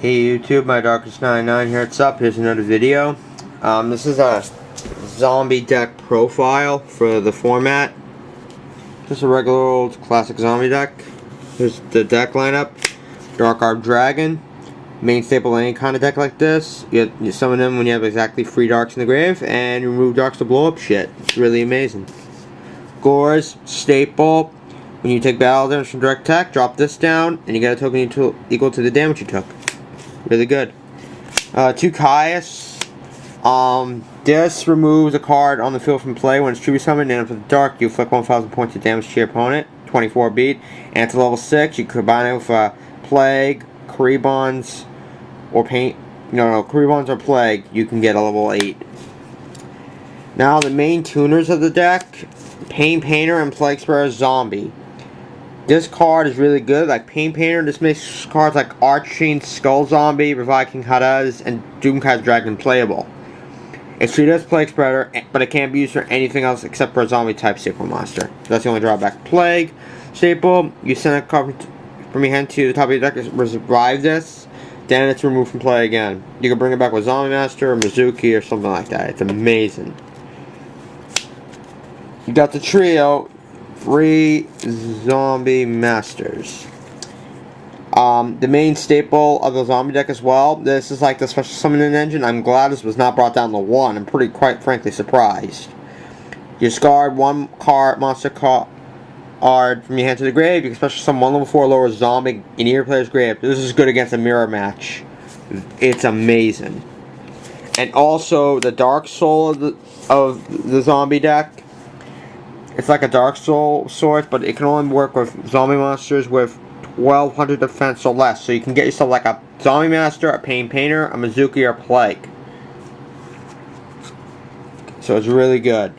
Hey YouTube, my Darkest99 here. What's up? Here's another video. This is a zombie deck profile for the format. Just a regular old classic zombie deck. Here's the deck lineup. Dark Arb Dragon. Main staple of any kind of deck like this. You summon them when you have exactly 3 darks in the grave, and you remove darks to blow up shit. It's really amazing. Gores, staple. When you take battle damage from direct attack, drop this down, and you get a token equal to the damage you took. Really good. 2 Caius. This removes a card on the field from play when it's tribute summoned, and after the dark, you inflict 1,000 points of damage to your opponent. 24 beat. And it's a level 6. You combine it with Plague, Karibons, or Paint. No, Karibons or Plague. You can get a level 8. Now, the main tuners of the deck: Pain Painter and Plague Spreader Zombie. This card is really good. Like Pain Painter, this makes cards like Archfiend, Skull Zombie, Revive King Hadaz, and Doomcast Dragon playable. It's treated as Plague Spreader, but it can't be used for anything else except for a zombie type staple monster. That's the only drawback. Plague staple, you send a card from your hand to the top of your deck to revive this, then it's removed from play again. You can bring it back with Zombie Master or Mizuki or something like that. It's amazing. You got the trio. 3 Zombie Masters. The main staple of the zombie deck as well. This is like the special summoning engine. I'm glad this was not brought down to 1. I'm quite frankly surprised. You discard 1 card, monster card from your hand to the grave. You can special summon 1 level 4 lower zombie in your player's grave. This is good against a mirror match. It's amazing. And also the Dark Soul of the zombie deck. It's like a Dark Soul sort, but it can only work with zombie monsters with 1200 defense or less. So you can get yourself like a Zombie Master, a Pain Painter, a Mizuki, or a Plague. So it's really good.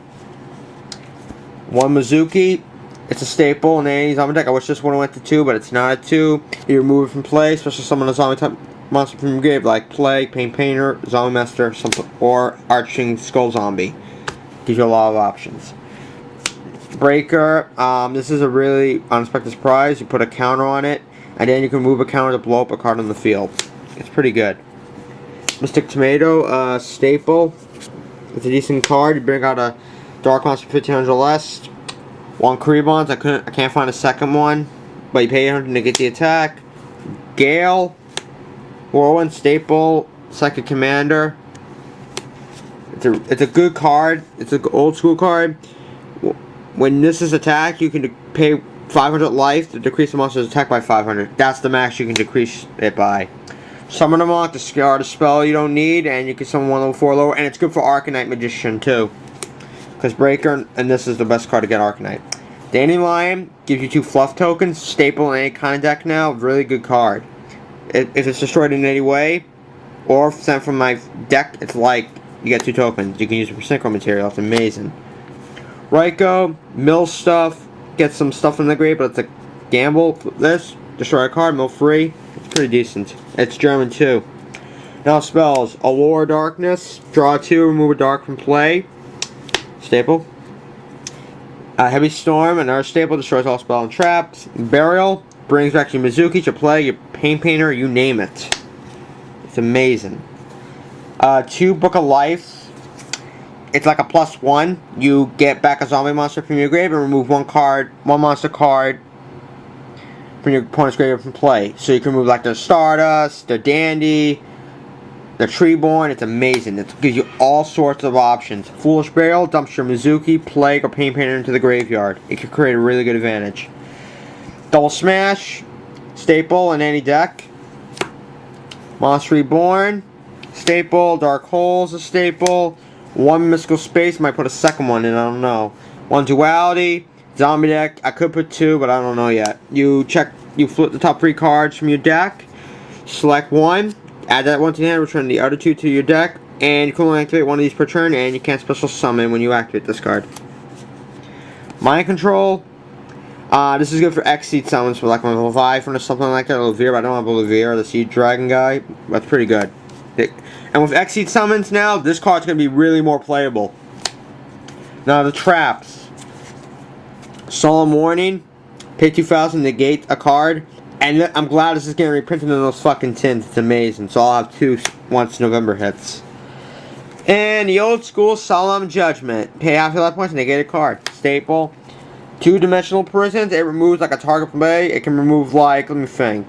1 Mizuki. It's a staple in any zombie deck. I wish this one went to 2, but it's not a 2. You remove it from play, especially summon a zombie type monster from your grave, like Plague, Pain Painter, Zombie Master, or Arching Skull Zombie. Gives you a lot of options. Breaker, this is a really unexpected surprise. You put a counter on it, and then you can move a counter to blow up a card on the field. It's pretty good. Mystic Tomato, staple. It's a decent card. You bring out a Dark Monster 1500 or less. 1 Karibons. I can't find a second one, but you pay 800 to get the attack. Gale, Whirlwind staple, Psychic Commander. It's a good card. It's an old school card. When this is attacked, you can pay 500 life to decrease the monster's attack by 500. That's the max you can decrease it by. Summon a monk, discard a spell you don't need, and you can summon 1 level 4 lower. And it's good for Arcanite Magician too, because Breaker, and this is the best card to get Arcanite. Dandelion gives you 2 fluff tokens, staple in any kind of deck now. Really good card. If it's destroyed in any way, or sent from my deck, it's like you get 2 tokens. You can use it for synchro material. It's amazing. Ryko, mill stuff, get some stuff in the grave, but it's a gamble. This, destroy a card, mill free. It's pretty decent. It's German too. Now spells: Allure Darkness, draw 2, remove a dark from play. Staple. Heavy Storm, another staple, destroys all spell and traps. Burial, brings back your Mizuki, your Plague, your Pain Painter, you name it. It's amazing. 2 Book of Life. It's like a +1. You get back a zombie monster from your grave and remove 1 monster card from your opponent's grave from play. So you can remove like the Stardust, the Dandy, the Treeborn. It's amazing. It gives you all sorts of options. Foolish Burial dumps your Mizuki, Plague, or Pain Painter into the graveyard. It can create a really good advantage. Double Smash, staple in any deck. Monster Reborn, staple. Dark Hole's a staple. 1 Mystical Space, might put a second one in, I don't know. 1 Duality, zombie deck, I could put 2, but I don't know yet. You flip the top 3 cards from your deck, select 1, add that 1 to your hand, return the other 2 to your deck, and you can only activate 1 of these per turn, and you can't special summon when you activate this card. Mind Control, this is good for X-Seed summons for like a Leviathan or something like that, Levere, but I don't have a Levere, the Seed Dragon guy. That's pretty good. And with X-Seed summons now, this card's going to be really more playable. Now the traps. Solemn Warning, Pay 2,000, negate a card. And I'm glad this is getting reprinted in those fucking tins. It's amazing. So I'll have 2 once November hits. And the old school Solemn Judgment. Pay half your life points and negate a card. Staple. 2-dimensional prisons. It removes like a target play. It can remove like, let me think.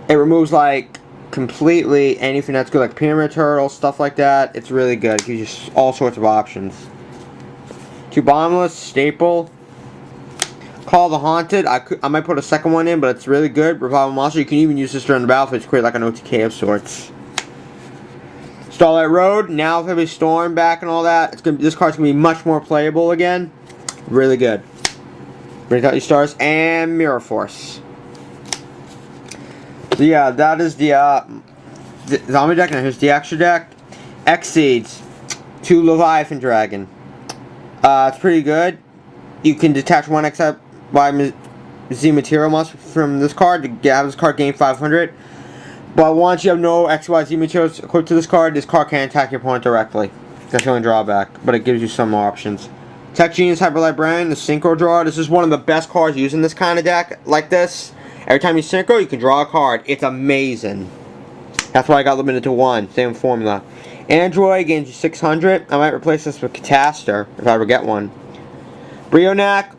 It removes like completely anything that's good, like pyramid turtle, stuff like that. It's really good. It gives you all sorts of options. 2 bottomless. Staple. Call the Haunted. I might put a second one in, but it's really good. Revival Monster. You can even use this during the battlefield to create like an OTK of sorts. Starlight Road. Now with Heavy Storm back and all that, this card's gonna be much more playable again. Really good. Bring out your stars and Mirror Force. So yeah, that is the zombie deck. Now here's the extra deck. Exceeds 2 Leviathan Dragon. It's pretty good. You can detach 1 except by Z material monster from this card to have this card gain 500. But once you have no XYZ materials equipped to this card can attack your opponent directly. That's the only drawback, but it gives you some options. Tech Genius Hyper Librarian, the Synchro Draw. This is one of the best cards using this kind of deck like this. Every time you synchro, you can draw a card. It's amazing. That's why I got limited to 1. Same formula. Android gains you 600. I might replace this with Catastor if I ever get one. Brionac,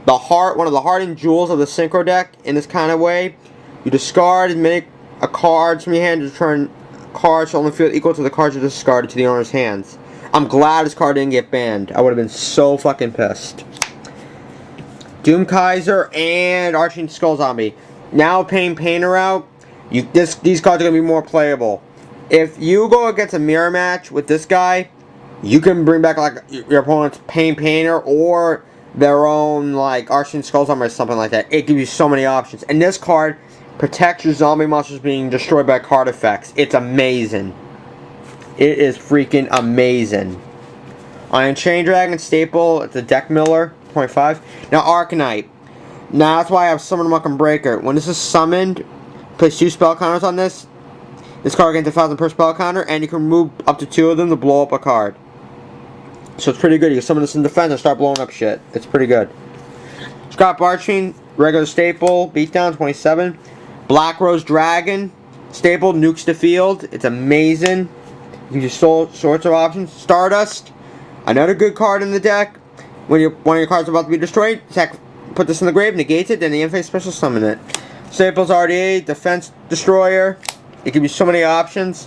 one of the heart and jewels of the Synchro deck in this kind of way. You discard as many cards from your hand to return cards on the field equal to the cards you discarded to the owner's hands. I'm glad this card didn't get banned. I would have been so fucking pissed. Doom Kaiser and Arching Skull Zombie. Now Painter out, these cards are going to be more playable. If you go against a mirror match with this guy, you can bring back like your opponent's Painter or their own like Arching Skull Zombie or something like that. It gives you so many options. And this card protects your zombie monsters being destroyed by card effects. It's amazing. It is freaking amazing. Iron Chain Dragon Staple. It's a deck miller. 0.5. Now Arcanite. Now that's why I have Summon Muck and Breaker. When this is summoned, place 2 spell counters on this. This card gains 1,000 per spell counter, and you can remove up to 2 of them to blow up a card. So it's pretty good. You can summon this in defense and start blowing up shit. It's pretty good. Scott Barching, regular staple, beatdown 27. Black Rose Dragon, staple, nukes the field. It's amazing. You can use all sorts of options. Stardust, another good card in the deck. When one of your cards is about to be destroyed, put this in the grave, negates it, then the end phase special summon it. Staples RDA, Defense Destroyer. It gives you so many options.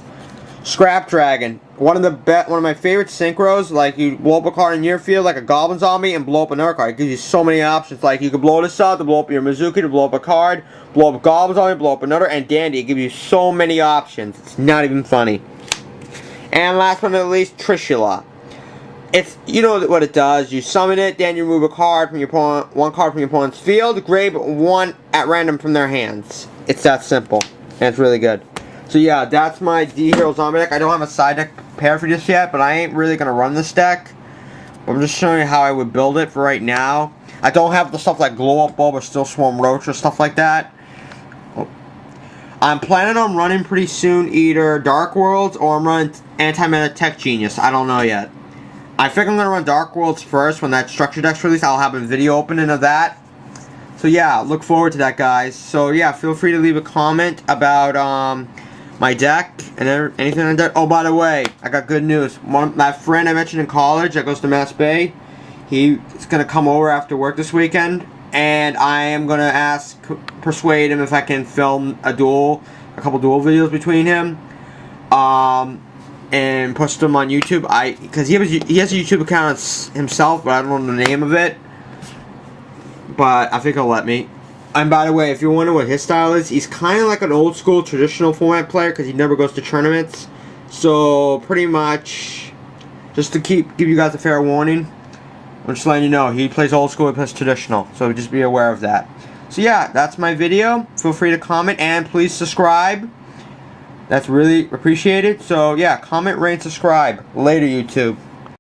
Scrap Dragon, one of my favorite synchros. Like you blow up a card in your field, like a Goblin Zombie, and blow up another card. It gives you so many options. Like you can blow this up to blow up your Mizuki, to blow up a card, blow up a Goblin Zombie, blow up another, and Dandy. It gives you so many options. It's not even funny. And last but not least, Trishula. You know what it does. You summon it, then you remove a card from your opponent, 1 card from your opponent's field, grab 1 at random from their hands. It's that simple, and it's really good. So yeah, that's my D-Hero Zombie deck. I don't have a side deck prepared for this yet, but I ain't really gonna run this deck. I'm just showing you how I would build it for right now. I don't have the stuff like Glow Up Bulb or Still Swarm Roach or stuff like that. I'm planning on running pretty soon either Dark Worlds or I'm running Anti-Mana Tech Genius. I don't know yet. I think I'm going to run Dark Worlds first. When that structure deck's released, I'll have a video opening of that. So yeah, look forward to that, guys. So yeah, feel free to leave a comment about my deck and anything on that. Oh, by the way, I got good news. My friend I mentioned in college that goes to Mass Bay, he's going to come over after work this weekend. And I am going to persuade him if I can film a couple duel videos between him. And post them on YouTube. Because he has a YouTube account himself, but I don't know the name of it. But I think he'll let me. And by the way, if you're wondering what his style is, he's kind of like an old school traditional format player because he never goes to tournaments. So pretty much, just to give you guys a fair warning, I'm just letting you know he plays old school, he plays traditional. So just be aware of that. So yeah, that's my video. Feel free to comment and please subscribe. That's really appreciated. So yeah, comment, rate, subscribe. Later, YouTube.